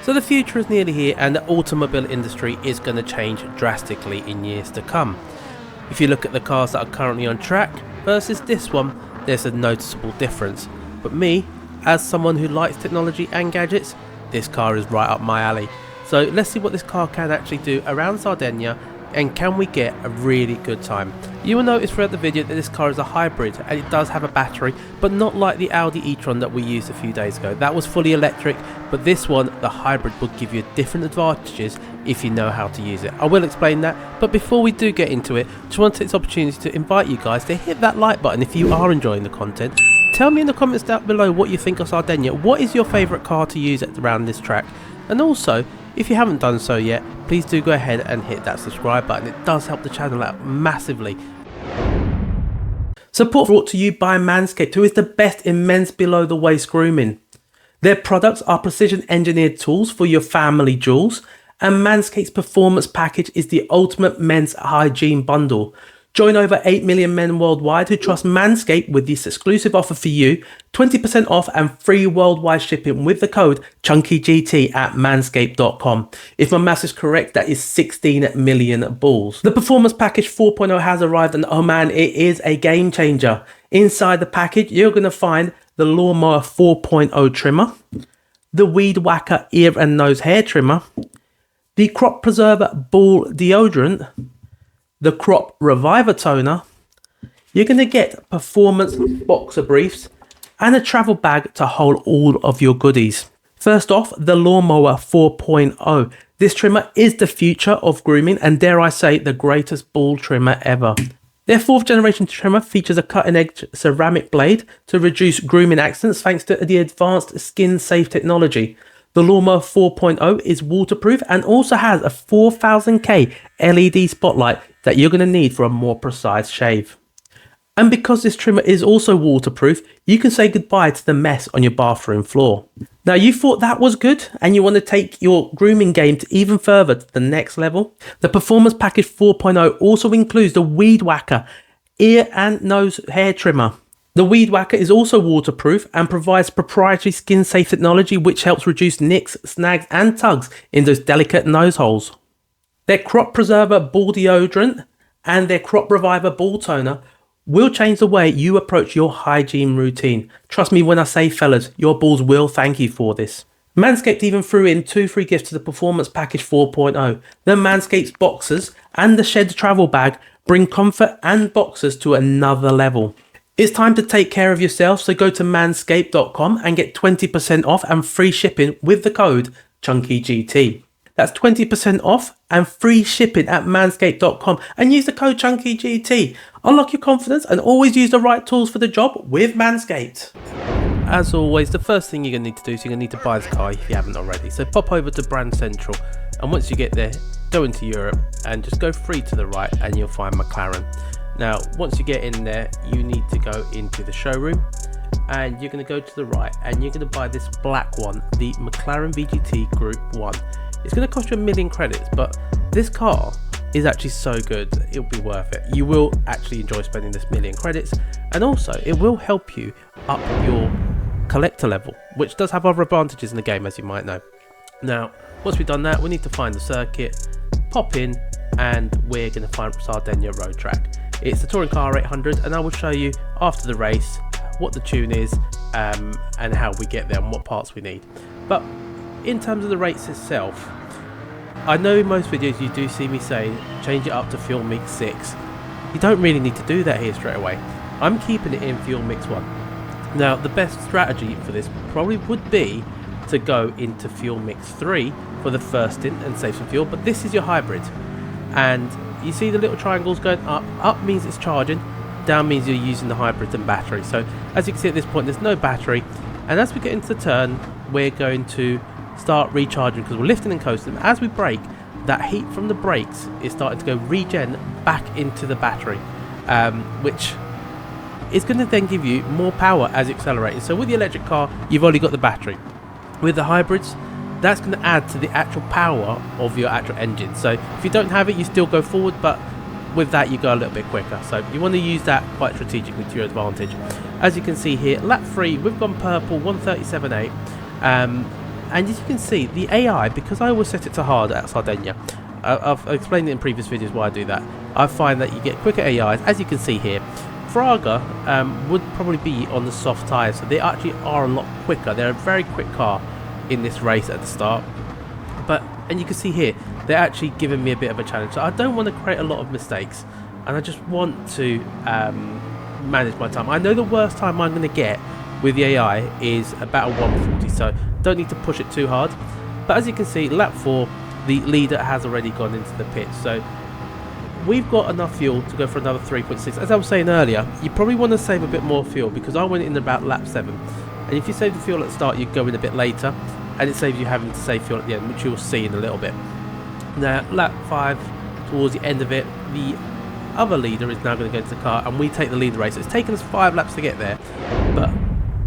So the future is nearly here, and the automobile industry is going to change drastically in years to come. If you look at the cars that are currently on track versus this one, there's a noticeable difference. But me, as someone who likes technology and gadgets, this car is right up my alley. So let's see what this car can actually do around Sardegna, and can we get a really good time. You will notice throughout the video that this car is a hybrid, and it does have a battery, but not like the Audi e-tron that we used a few days ago. That was fully electric, but this one, the hybrid, will give you different advantages if you know how to use it. I will explain that, but before we do get into it, just want to take this opportunity to invite you guys to hit that like button if you are enjoying the content. Tell me in the comments down below what you think of Sardegna. What is your favourite car to use around this track? And also, if you haven't done so yet, please do go ahead and hit that subscribe button. It does help the channel out massively. Support brought to you by Manscaped, who is the best in men's below the waist grooming. Their products are precision engineered tools for your family jewels, and Manscaped's performance package is the ultimate men's hygiene bundle. Join over 8 million men worldwide who trust Manscaped with this exclusive offer for you: 20% off and free worldwide shipping with the code ChunkyGT at manscaped.com. If my maths is correct, that is 16 million balls. The Performance Package 4.0 has arrived, and oh man, it is a game changer. Inside the package, you're going to find the Lawnmower 4.0 trimmer, the Weed Whacker ear and nose hair trimmer, the Crop Preserver ball deodorant, the Crop Reviver toner. You're going to get performance boxer briefs and a travel bag to hold all of your goodies. First off, the Lawnmower 4.0. This trimmer is the future of grooming, and dare I say, the greatest ball trimmer ever. Their 4th generation trimmer features a cutting edge ceramic blade to reduce grooming accidents thanks to the advanced skin safe technology. The Lawnmower 4.0 is waterproof and also has a 4000K LED spotlight that you're going to need for a more precise shave. And because this trimmer is also waterproof, you can say goodbye to the mess on your bathroom floor. Now, you thought that was good and you want to take your grooming game to even further to the next level? The Performance Package 4.0 also includes the Weed Whacker ear and nose hair trimmer. The Weed Whacker is also waterproof and provides proprietary skin safe technology which helps reduce nicks, snags and tugs in those delicate nose holes. Their Crop Preserver ball deodorant and their Crop Reviver ball toner will change the way you approach your hygiene routine. Trust me when I say, fellas, your balls will thank you for this. Manscaped even threw in 2 free gifts to the Performance Package 4.0. The Manscaped boxers and the Shed travel bag bring comfort and boxers to another level. It's time to take care of yourself, so go to manscaped.com and get 20% off and free shipping with the code ChunkyGT. That's 20% off and free shipping at manscaped.com, and use the code ChunkyGT. Unlock your confidence and always use the right tools for the job with Manscaped. As always, the first thing you're going to need to do is you're going to need to buy this car if you haven't already. So pop over to Brand Central, and once you get there, go into Europe and just go free to the right and you'll find McLaren. Now, once you get in there, you need to go into the showroom and you're going to go to the right and you're going to buy this black one, the McLaren VGT Group 1. It's going to cost you 1 million credits, but this car is actually so good, it'll be worth it. You will actually enjoy spending this 1 million credits, and also it will help you up your collector level, which does have other advantages in the game, as you might know. Now, once we've done that, we need to find the circuit, pop in, and we're going to find Sardegna Road Track. It's the Touring Car 800, and I will show you after the race what the tune is and how we get there and what parts we need. But in terms of the race itself, I know in most videos you do see me say change it up to Fuel Mix 6. You don't really need to do that here straight away. I'm keeping it in Fuel Mix 1. Now, the best strategy for this probably would be to go into Fuel Mix 3 for the first stint and save some fuel, but this is your hybrid. And you see the little triangles going up. Up means it's charging, down means you're using the hybrid and battery. So as you can see at this point, there's no battery, and as we get into the turn, we're going to start recharging because we're lifting and coasting. As we brake, that heat from the brakes is starting to go regen back into the battery, which is going to then give you more power as you accelerate. So with the electric car, you've only got the battery. With the hybrids, that's going to add to the actual power of your actual engine. So if you don't have it, you still go forward, but with that you go a little bit quicker. So you want to use that quite strategically to your advantage. As you can see here, lap 3, we've gone purple, 1:37.8. And as you can see, the AI, because I always set it to hard at Sardegna, I've explained it in previous videos why I do that. I find that you get quicker AIs, as you can see here. Fraga would probably be on the soft tyres, so they actually are a lot quicker. They're a very quick car in this race at the start. And you can see here, they're actually giving me a bit of a challenge. So I don't want to create a lot of mistakes, and I just want to manage my time. I know the worst time I'm going to get with the AI is about a 140, so don't need to push it too hard. But as you can see, lap 4, the leader has already gone into the pit, so we've got enough fuel to go for another 3.6. As I was saying earlier, you probably want to save a bit more fuel, because I went in about lap 7, and if you save the fuel at the start, you go in a bit later, and it saves you having to save fuel at the end, which you'll see in a little bit. Now, lap 5, towards the end of it, the other leader is now going to go into the car, and we take the lead of the race. So it's taken us 5 laps to get there, but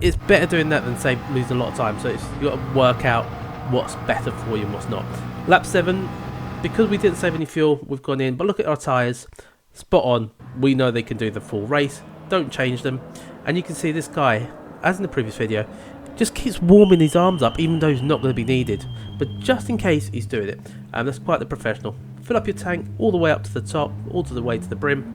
it's better doing that than losing a lot of time. So you've got to work out what's better for you and what's not. Lap 7, because we didn't save any fuel, we've gone in, but look at our tyres, spot on. We know they can do the full race, don't change them. And you can see this guy, as in the previous video, just keeps warming his arms up even though he's not going to be needed, but just in case he's doing it. That's quite the professional. Fill up your tank all the way up to the top, all the way to the brim,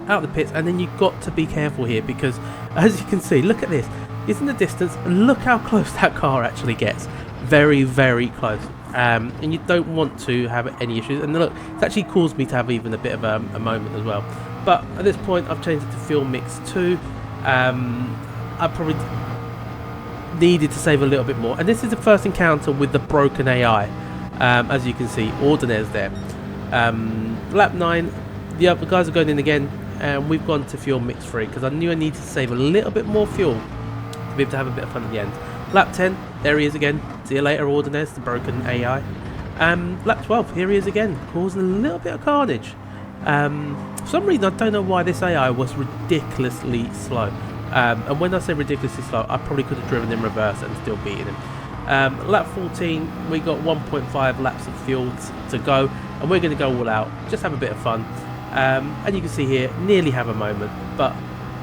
out the pits, and then you've got to be careful here, because as you can see, look at this, it's in the distance, and look how close that car actually gets. Very, very close. And you don't want to have any issues. And look, it's actually caused me to have even a bit of a moment as well. But at this point, I've changed it to fuel mix 2. I probably needed to save a little bit more. And this is the first encounter with the broken AI. As you can see, Ordinaires there. Lap 9, the other guys are going in again, and we've gone to fuel mix 3 because I knew I needed to save a little bit more fuel to be able to have a bit of fun at the end. Lap 10, there he is again. See you later, Ordinaires, the broken AI. Lap 12, here he is again, causing a little bit of carnage. For some reason, I don't know why this AI was ridiculously slow. And when I say ridiculously slow, I probably could have driven in reverse and still beaten him. Lap 14, we got 1.5 laps of fuel to go, and we're going to go all out, just have a bit of fun. And you can see here, nearly have a moment, but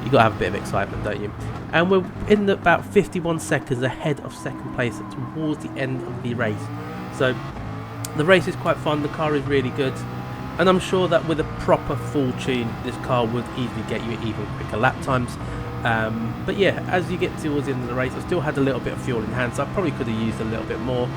you got to have a bit of excitement, don't you? And we're in about 51 seconds ahead of second place towards the end of the race. So the race is quite fun, the car is really good, and I'm sure that with a proper full tune, this car would easily get you even quicker lap times. But yeah, as you get towards the end of the race, I still had a little bit of fuel in hand, so I probably could have used a little bit more.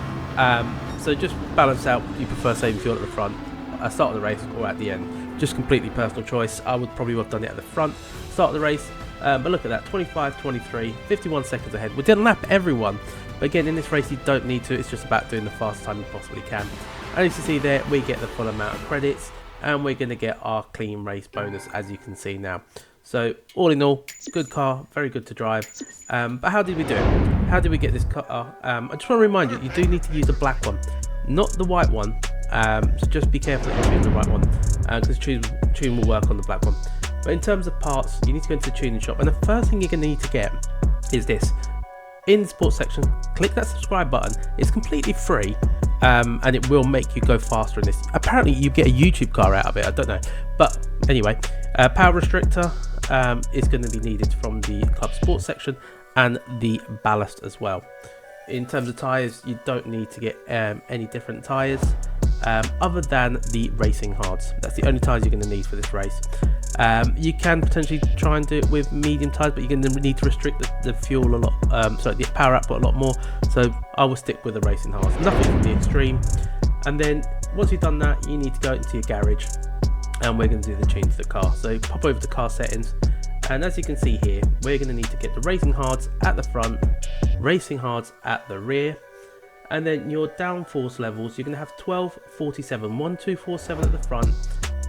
So just balance out, you prefer saving fuel at the front, at the start of the race or at the end. Just completely personal choice. I would probably have done it at the front, start of the race. But look at that, 25, 23, 51 seconds ahead. We didn't lap everyone, but again, in this race you don't need to, it's just about doing the fastest time you possibly can. And as you see there, we get the full amount of credits, and we're going to get our clean race bonus, as you can see now. So all in all, good car, very good to drive. But how did we do it? How did we get this car? I just want to remind you, you do need to use the black one, not the white one. So just be careful that you choose the right one, because tune will work on the black one. But in terms of parts, you need to go into the tuning shop, and the first thing you're going to need to get is this. In the sports section, click that subscribe button. It's completely free, and it will make you go faster in this. Apparently you get a YouTube car out of it, I don't know. But anyway, power restrictor is going to be needed from the club sports section, and the ballast as well. In terms of tyres, you don't need to get any different tyres other than the racing hards. That's the only tyres you're going to need for this race. You can potentially try and do it with medium tyres, but you're going to need to restrict the fuel a lot, so the power output a lot more. So I will stick with the racing hards, nothing from the extreme. And then once you've done that, you need to go into your garage, and we're going to do the tune to the car. So pop over to car settings, and as you can see here, we're going to need to get the racing hards at the front, racing hards at the rear, and then your downforce levels, you're going to have 1247, 1247 at the front,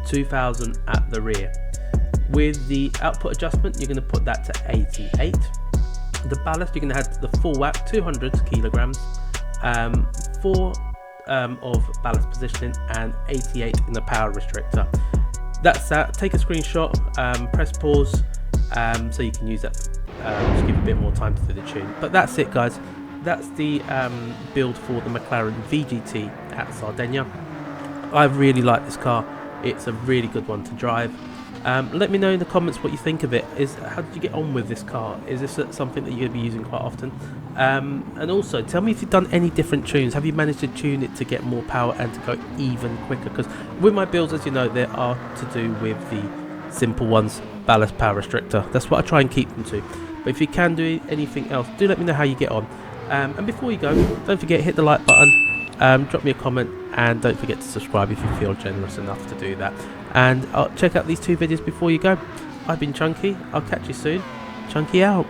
2000 at the rear. With the output adjustment, you're going to put that to 88. The ballast, you're going to have the full whack, 200 kilograms, 4 of ballast positioning, and 88 in the power restrictor. That's that. Take a screenshot, press pause, so you can use that, just give a bit more time to do the tune. But that's it, guys. That's the build for the McLaren VGT at Sardegna. I really like this car. It's a really good one to drive. Let me know in the comments what you think of it. How did you get on with this car? Is this something that you're going to be using quite often? And also, tell me if you've done any different tunes. Have you managed to tune it to get more power and to go even quicker? Because with my builds, as you know, there are to do with the simple ones, ballast power restrictor. That's what I try and keep them to. But if you can do anything else, do let me know how you get on. And before you go, don't forget, hit the like button, drop me a comment, and don't forget to subscribe if you feel generous enough to do that. And check out these 2 videos before you go. I've been Chunky. I'll catch you soon. Chunky out.